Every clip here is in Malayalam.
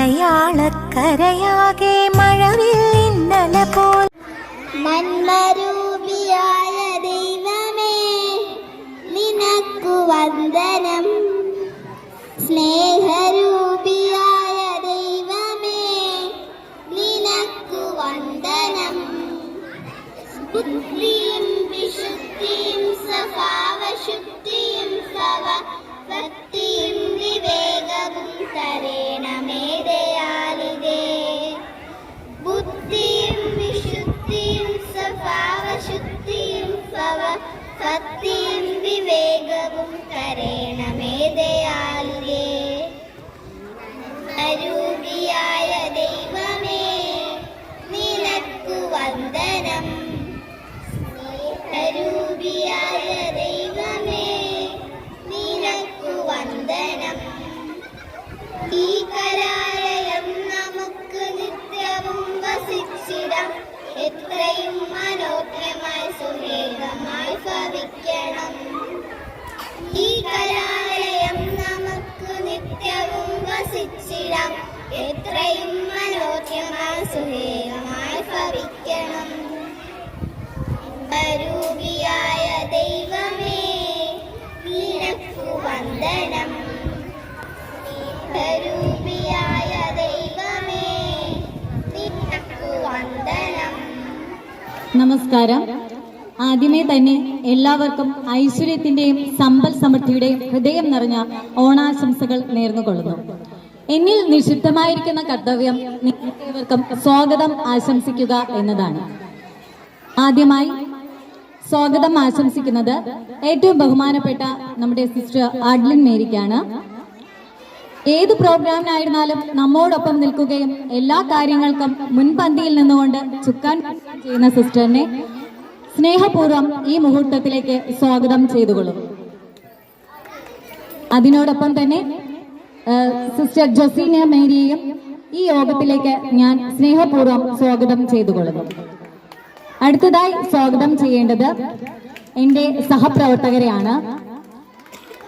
മലയാളക്കരയാകെ മഴവില്ലിന്നല പോൽ നന്മരൂപിയായ ദൈവമേ നിനക്കു വന്ദനം. സ്നേഹരൂപിയായ ദൈവമേ നിനക്കു വന്ദനം. ബുദ്ധിയും വിശുദ്ധിയും സ്വഭാവശുദ്ധിയും ഭക്തിയും വിവേകവും തരേണമേ ദയാലിതേ. ബുദ്ധിയും വിശുദ്ധിയും സ്വഭാവശുദ്ധിയും ഭക്തിയും വിവേകവും തരേണമേ ദയാലിതേ. അരൂപിയായ ദൈവമേ നിനക്കു വന്ദനം. അരൂപിയായ ദൈവമേ നിനക്കു വന്ദനം. ഈ കരാലയം നമുക്ക് നിത്യവും വസിച്ചിടം എത്രയും മനോജ്ഞമായി സുരേഖമായി ഭവിക്കണം. ഈ കരാലയം നമുക്ക് നിത്യവും വസിച്ചിടം എത്രയും മനോജ്ഞമായി സുരേഖമായി ഭവിക്കണം. അരൂപിയായ ദൈവമേ നിനക്കു വന്ദനം. അരൂപിയായ ദൈവമേ നിനക്കു വന്ദനം. നമസ്കാരം. ആദ്യമേ തന്നെ എല്ലാവർക്കും ഐശ്വര്യത്തിന്റെയും സമ്പൽ സമൃദ്ധിയുടെയും ഹൃദയം നിറഞ്ഞ ഓണാശംസകൾ നേർന്നുകൊള്ളുന്നു. എന്നിൽ നിക്ഷിപ്തമായിരിക്കുന്ന കർത്തവ്യം നിങ്ങൾക്കേവർക്കും സ്വാഗതം ആശംസിക്കുക എന്നതാണ്. ആദ്യമായി സ്വാഗതം ആശംസിക്കുന്നത് ഏറ്റവും ബഹുമാനപ്പെട്ട നമ്മുടെ സിസ്റ്റർ ആഡ്ലിൻ മേരിക്കാണ്. ഏത് പ്രോഗ്രാമിനായിരുന്നാലും നമ്മോടൊപ്പം നിൽക്കുകയും എല്ലാ കാര്യങ്ങൾക്കും മുൻപന്തിയിൽ നിന്നുകൊണ്ട് ചുക്കാൻ ചെയ്യുന്ന സിസ്റ്ററിനെ സ്നേഹപൂർവ്വം ഈ മുഹൂർത്തത്തിലേക്ക് സ്വാഗതം ചെയ്തുകൊള്ളും. അതിനോടൊപ്പം തന്നെ സിസ്റ്റർ ജോസീന മേരിയെയും ഈ യോഗത്തിലേക്ക് ഞാൻ സ്നേഹപൂർവ്വം സ്വാഗതം ചെയ്തുകൊള്ളുന്നു. അടുത്തതായി സ്വാഗതം ചെയ്യേണ്ടത് എൻ്റെ സഹപ്രവർത്തകരെയാണ്.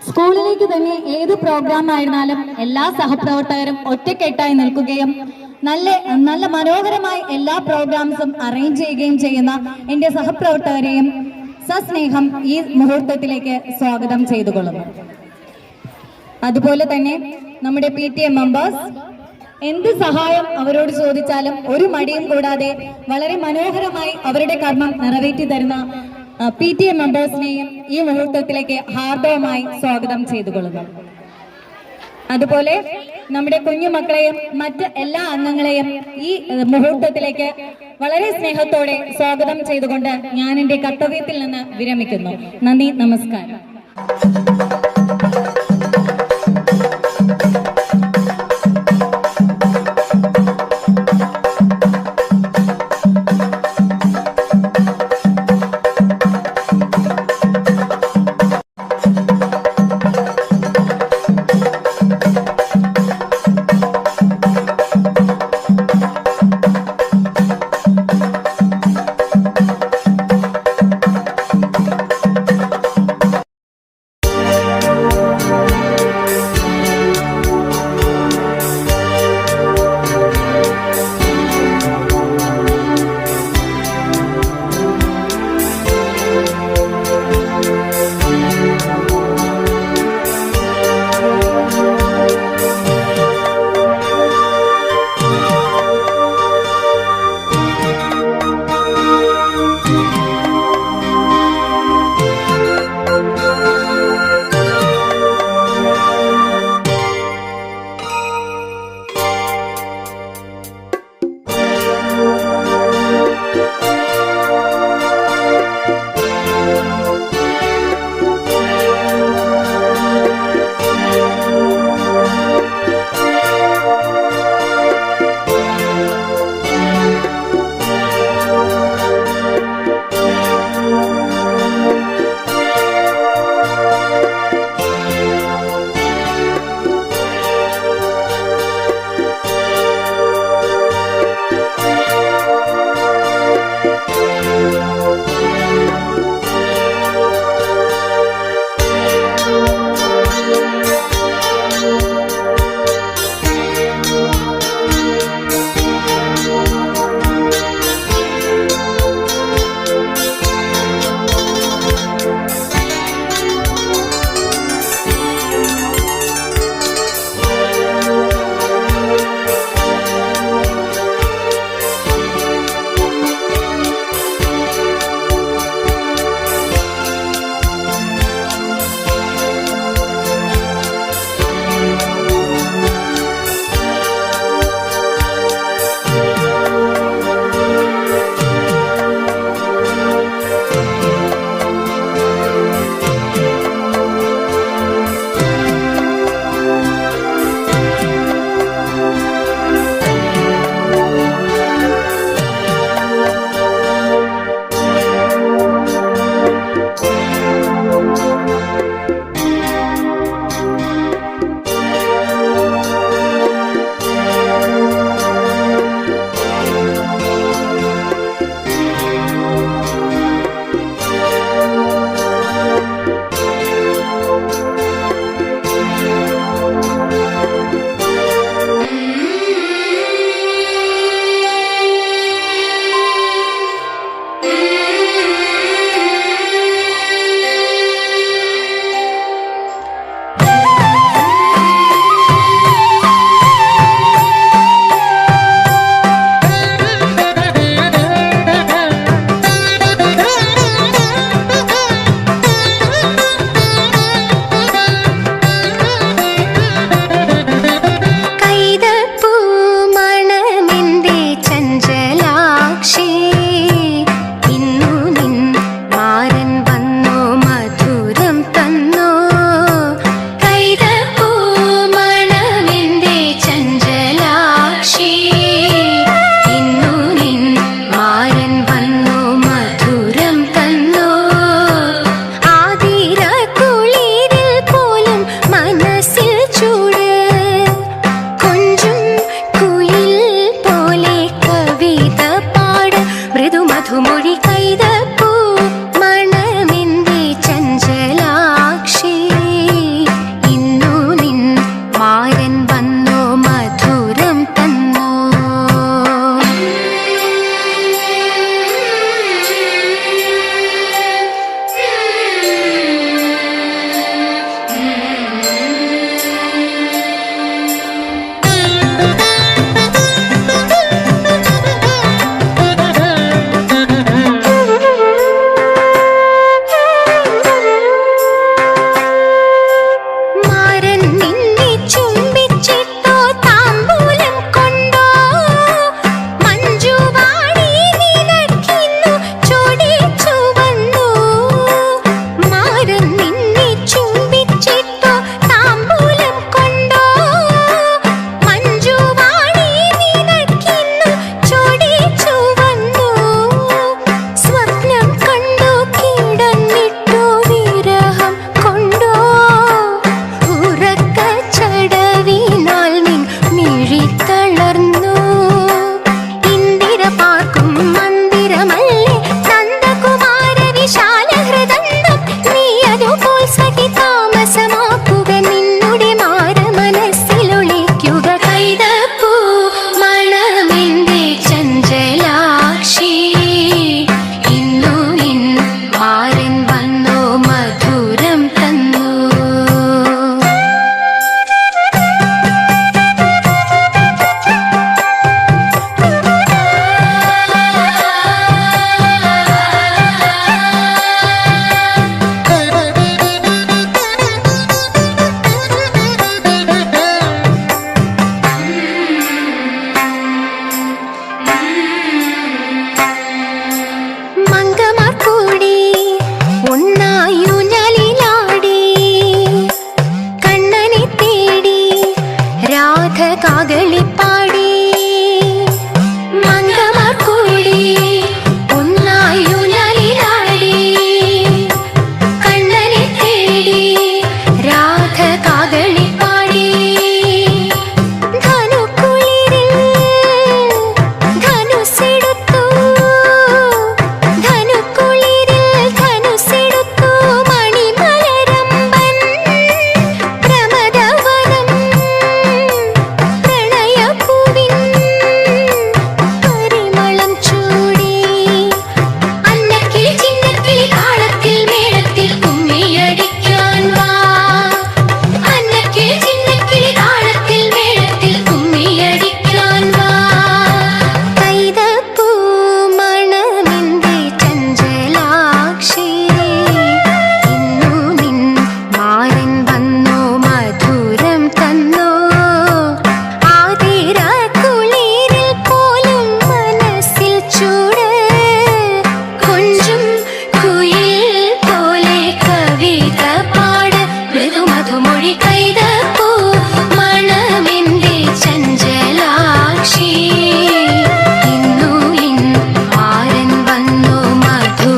സ്കൂളിലേക്ക് തന്നെ ഏത് പ്രോഗ്രാം ആയിരുന്നാലും എല്ലാ സഹപ്രവർത്തകരും ഒറ്റക്കെട്ടായി നിൽക്കുകയും നല്ല മനോഹരമായി എല്ലാ പ്രോഗ്രാംസും അറേഞ്ച് ചെയ്യുകയും ചെയ്യുന്ന എൻ്റെ സഹപ്രവർത്തകരെയും സസ്നേഹം ഈ മുഹൂർത്തത്തിലേക്ക് സ്വാഗതം ചെയ്തുകൊള്ളുന്നു. അതുപോലെ തന്നെ നമ്മുടെ PTA മെമ്പേഴ്സ്, എന്ത് സഹായം അവരോട് ചോദിച്ചാലും ഒരു മടിയും കൂടാതെ വളരെ മനോഹരമായി അവരുടെ കർമ്മം നിറവേറ്റി തരുന്ന PTA മെമ്പേഴ്സിനെയും ഈ മുഹൂർത്തത്തിലേക്ക് ഹാർദവമായി സ്വാഗതം ചെയ്തുകൊള്ളുന്നു. അതുപോലെ നമ്മുടെ കുഞ്ഞുമക്കളെയും മറ്റ് എല്ലാ അംഗങ്ങളെയും ഈ മുഹൂർത്തത്തിലേക്ക് വളരെ സ്നേഹത്തോടെ സ്വാഗതം ചെയ്തുകൊണ്ട് ഞാൻ എൻ്റെ കർത്തവ്യത്തിൽ നിന്ന് വിരമിക്കുന്നു. നന്ദി, നമസ്കാരം. കാകളിപ്പാടി മംഗമാർ കൂടി ഒന്നായുനാലിലാടി കണ്ണനെ തേടി രാധ കാകളിപ്പാടി ധനുക്കുളിരിൽ ധനുസെടുത്തു ധനുക്കുളിരിൽ ധനുസെടുത്തു മണിമലരമ്പൻ പ്രമദവനം പ്രണയപ്പൂവിൻ പരിമളം ചൂടി അന്നക്കിളി ചിന്നക്കിളി താളത്തിൽ മേളത്തിൽ കുമ്മിയടിക്കാൻ വാ അന്നക്കിളി ചിന്നക്കിളി താളത്തിൽ മേളത്തിൽ കുമ്മിയടിക്കാൻ വാ കൈതപ്പൂ മണമെന്റെ ചഞ്ചലാക്ഷി ഇന്നു നിൻ മാരൻ വന്നു മധുരം തന്നു ആതിര കുളിരിൽ പോലും മനസ്സിൽ ചൂട് കൊഞ്ചും കുയിൽ പോലെ കവിത പാട് മൃദുമധുമൊഴി കൈതപ്പൂ മണമെന്റെ ചഞ്ചലാക്ഷി ഇന്നു നിൻ മാരൻ വന്നു മധു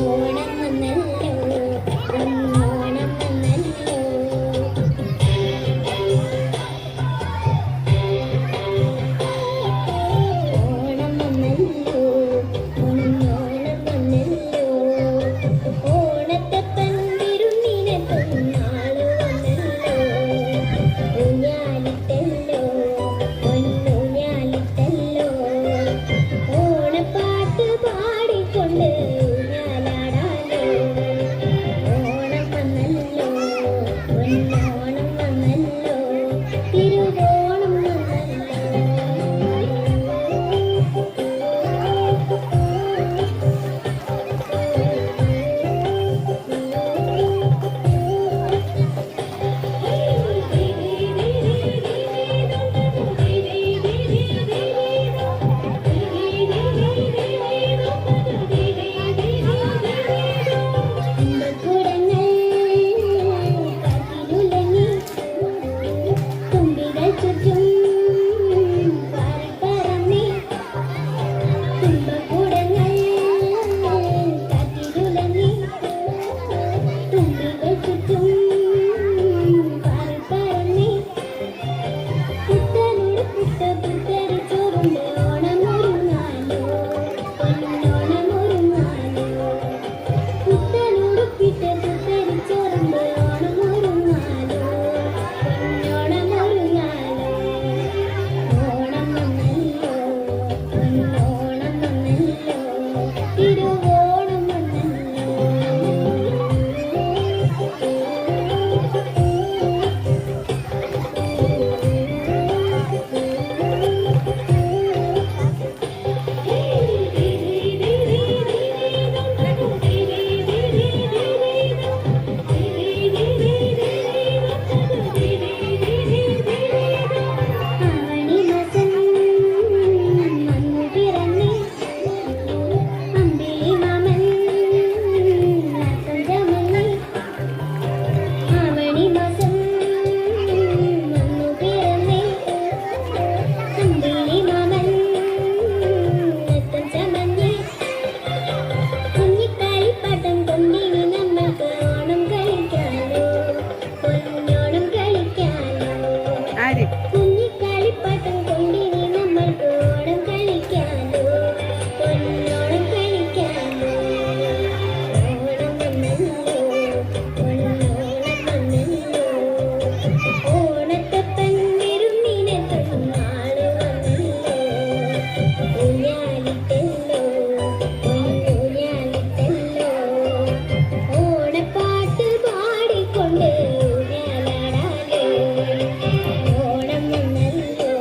ഓണം വന്നല്ലോ ഓണം വന്നല്ലോ ഓണം വന്നല്ലോ ഓണം വന്നല്ലോ ഓണത്തപ്പൻ തിരുന്നിനെ പൊന്നാള് വന്നല്ലോ ഊഞ്ഞാലിട്ടല്ലോ പൊന്നൂഞ്ഞാലിട്ടല്ലോ ഓണപ്പാട്ട് പാടിക്കൊണ്ട് ഊഞ്ഞാലാടാലോ ഓണം വന്നല്ലോ പൊന്നോണം വന്നല്ലോ തിരുവോണം വന്നല്ലോ കുടങ്ങൾ കാറ്റിലുലഞ്ഞി തുമ്പികൾ ചുറ്റും പാറിപ്പറന്നേ തുമ്പക്കുടങ്ങൾ കാറ്റിലുലഞ്ഞി തുമ്പികൾ ചുറ്റും പാറിപ്പറന്നേ പുത്തനോട് പുത്തരി ചോറുണ്ട് ഓണമൊരുങ്ങാലോ പൊന്നോണമൊരുങ്ങാലോ പുത്തനുടുപ്പിട്ട പുത്തരി ചോറുണ്ട് ഓണമൊരുങ്ങാലോ പൊന്നോണമൊരുങ്ങാലോ ഓണം വന്നല്ലോ പൊന്നോണം വന്നല്ലോ തിരുവോണം വന്നല്ലോ ഓണം വന്നല്ലോ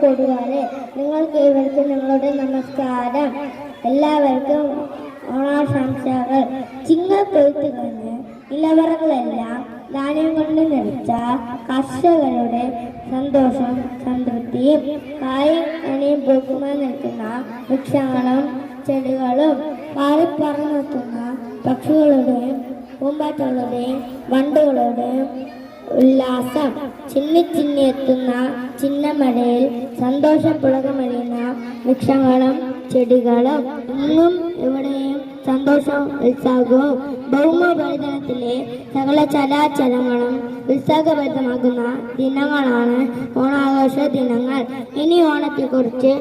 കൂട്ടുകാരെ, നിങ്ങൾക്ക് ഏവർക്കും ഞങ്ങളുടെ നമസ്കാരം. എല്ലാവർക്കും ഓണാശംസകൾ. ചിങ്ങൽ കൊയ്ത്ത് കഴിഞ്ഞ് നിലവറകളെല്ലാം ധാന്യം കൊണ്ട് നിറച്ച കർഷകരുടെ സന്തോഷം സംതൃപ്തിയും കായും കണിയും പൂക്കുമായി നിൽക്കുന്ന വൃക്ഷങ്ങളും ചെടികളും പാറിപ്പറന്നെത്തുന്ന പക്ഷികളുടെയും പൂമ്പാറ്റകളുടെയും വണ്ടുകളുടെയും ഉല്ലാസം ചിന്നി എത്തുന്ന ചിന്നമഴയിൽ സന്തോഷം പുളകമറിയുന്ന വൃക്ഷങ്ങളും ചെടികളും ഇന്നും ഇവിടെയും സന്തോഷവും ഉത്സാഹവും ഭൗമോപരിതലത്തിലെ സകല ചരാചരങ്ങളും ഉത്സാഹഭരിതമാകുന്ന ദിനങ്ങളാണ് ഓണാഘോഷ ദിനങ്ങൾ. ഇനി ഓണത്തെക്കുറിച്ച്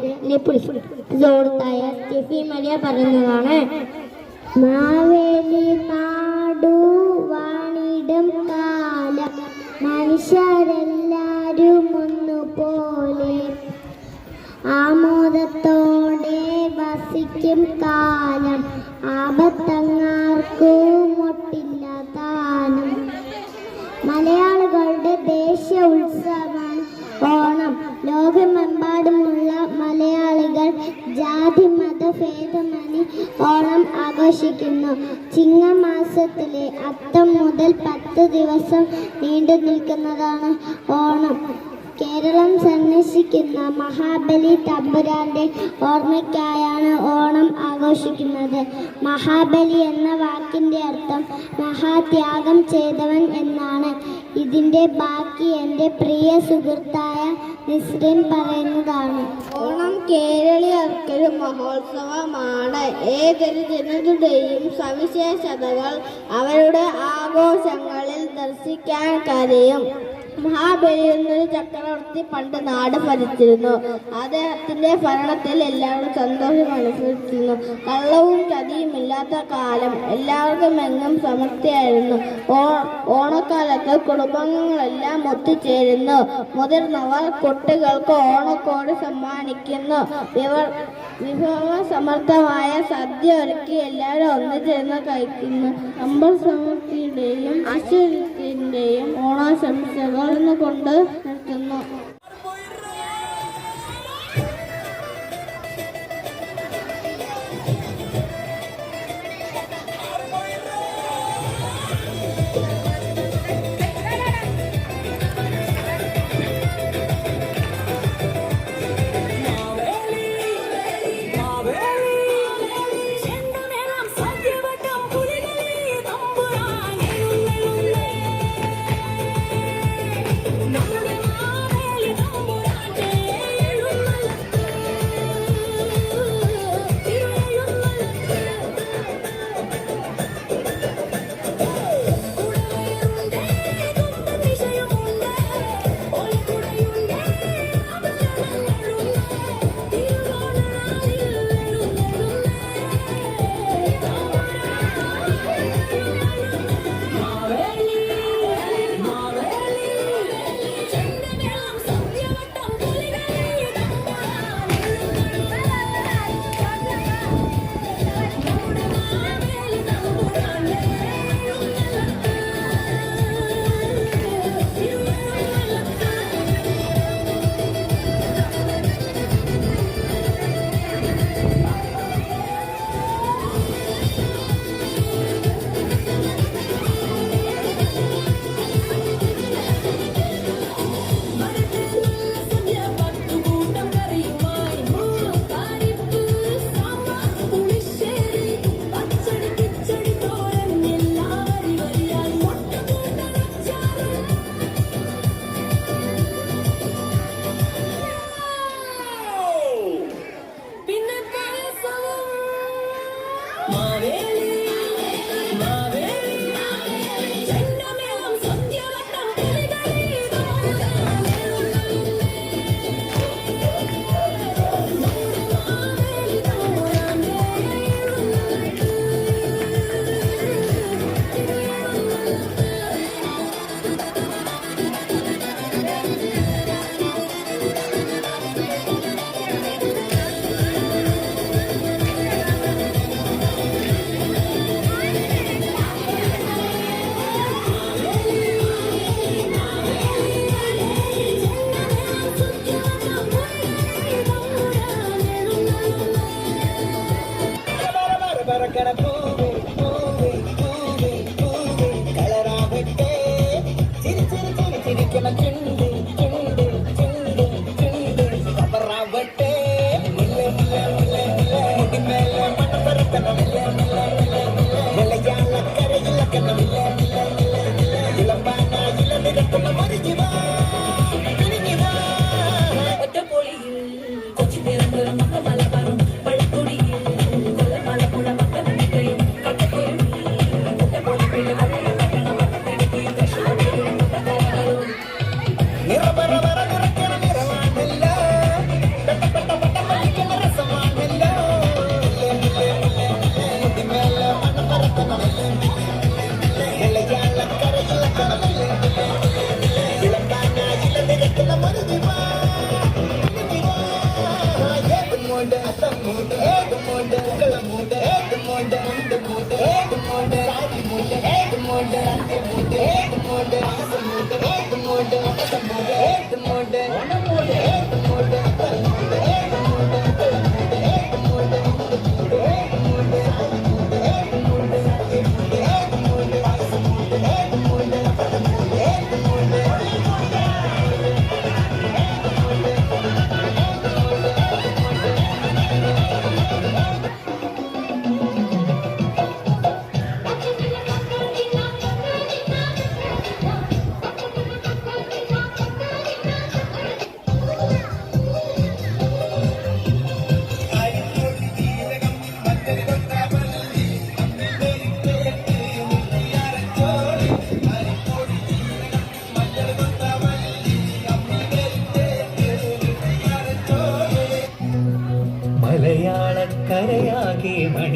സുഹൃത്തായ സ്റ്റെഫി മരിയ പറയുന്നതാണ്. മാവേലി നാടു വാണിടും കാലം, മനുഷ്യരെല്ലാരും ഒന്നുപോലെ ആമോദത്തോടെ വസിക്കും കാലം, ആപത്തങ്ങാർക്കും ഒട്ടില്ല താനും. മലയാളികളുടെ ദേശീയ ഉത്സവമാണ് ഓണം. ലോകമെമ്പാടുമുള്ള മലയാളികൾ ജാതി മത ഭേദമന്യേ ഓണം ആഘോഷിക്കുന്നു. ചിങ്ങമാസത്തിലെ അത്തം മുതൽ 10 ദിവസം നീണ്ടു നിൽക്കുന്നതാണ് ഓണം. കേരളം സന്ദർശിക്കുന്ന മഹാബലി തമ്പുരാന്റെ ഓർമ്മയ്ക്കായാണ് ഓണം ആഘോഷിക്കുന്നത്. മഹാബലി എന്ന വാക്കിന്റെ അർത്ഥം മഹാത്യാഗം ചെയ്തവൻ എന്നാണ്. ഇതിന്റെ ബാക്കി എൻ്റെ പ്രിയ സുഹൃത്തായ നിസ്രിൻ പറയുന്നതാണ്. ഓണം കേരളീയർക്കൊരു മഹോത്സവമാണ്. ഏതൊരു ജനതയുടെയും സവിശേഷതകൾ അവരുടെ ആഘോഷങ്ങളിൽ ദർശിക്കാൻ കഴിയും. മഹാബലി എന്നൊരു ചക്രവർത്തി പണ്ട് നാട് ഭരിച്ചിരുന്നു. അദ്ദേഹത്തിന്റെ ഭരണത്തിൽ എല്ലാവരും സന്തോഷം അനുഭവിച്ചിരുന്നു. കള്ളവും ചതിയും ഇല്ലാത്ത കാലം, എല്ലാവർക്കും എങ്ങും സമൃദ്ധിയായിരുന്നു. ഓണക്കാലത്ത് കുടുംബങ്ങളെല്ലാം ഒത്തുചേരുന്നു. മുതിർന്നവർ കുട്ടികൾക്ക് ഓണക്കോടി സമ്മാനിക്കുന്നു. വിഭവസമൃദ്ധമായ സദ്യ ഒരുക്കി എല്ലാവരും ഒന്നുചേർന്ന് കഴിക്കുന്നു. സമ്പൽ സമൃദ്ധിയുടെയും ഐശ്വര്യത്തിന്റെയും ഓണാശംസകൾ കൊണ്ട് നിർത്തുന്നു.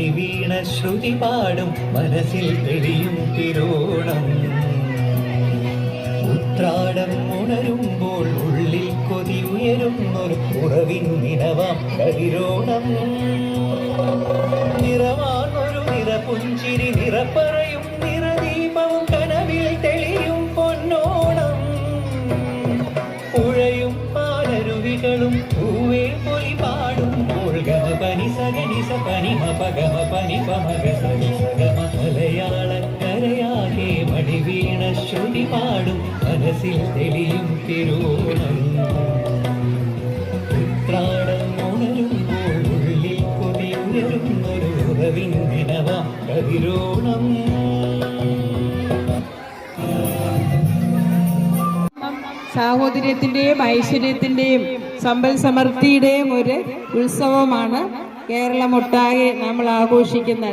മണിവീണ ശ്രുതി പാടും മനസ്സിൽ തെളിയും തിരോണം. ഉത്രാടം ഉണരുമ്പോൾ ഉള്ളിൽ കൊതി ഉയരുന്നൊരു കുറവിൻ നിലവാം കതിരോണം. നിറവാർന്നൊരു നിറപുഞ്ചിരി നിറപ്പറയും നിറദീപവും കനവിൽ തെളിയും പൊന്നോണം. പുഴയും പാലരുവികളും പൂവേ പൊലി പാടുമ്പോൾ ഗമ പനി സഗനിസ പനി മപഗമ പനി പമഗ സനി സഗമ. മലയാളക്കരയാകെ മണിവീണ ശ്രുതി പാടും മനസ്സിൽ തെളിയും തിരോണം. ഉത്രാടം ഉണരുമ്പോൾ ഉള്ളിൽ കൊതി ഉയരുന്നൊരു ഉറവിൻ ദിനവാം കതിരോണം. സാഹോദര്യത്തിൻ്റെയും ഐശ്വര്യത്തിൻ്റെയും സമ്പൽ സമൃദ്ധിയുടെയും ഒരു ഉത്സവമാണ് കേരളമൊട്ടാകെ നമ്മൾ ആഘോഷിക്കുന്ന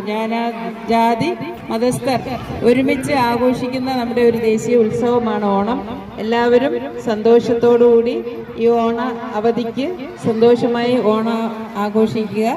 ജാതി മതസ്ഥർ ഒരുമിച്ച് ആഘോഷിക്കുന്ന നമ്മുടെ ഒരു ദേശീയ ഉത്സവമാണ് ഓണം. എല്ലാവരും സന്തോഷത്തോടുകൂടി ഈ ഓണ അവധിക്ക് സന്തോഷമായി ഓണം ആഘോഷിക്കുക.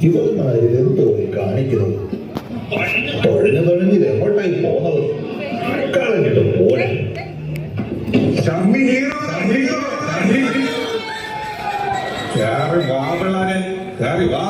ഇവന്മാരിതെന്തോ കാണിക്കുന്നത്? തൊഴിഞ്ഞ് എങ്ങോട്ടായി പോന്നത്? കളഞ്ഞിട്ട് പോലെ വാ പിള്ളാരെ, കയറി വാ.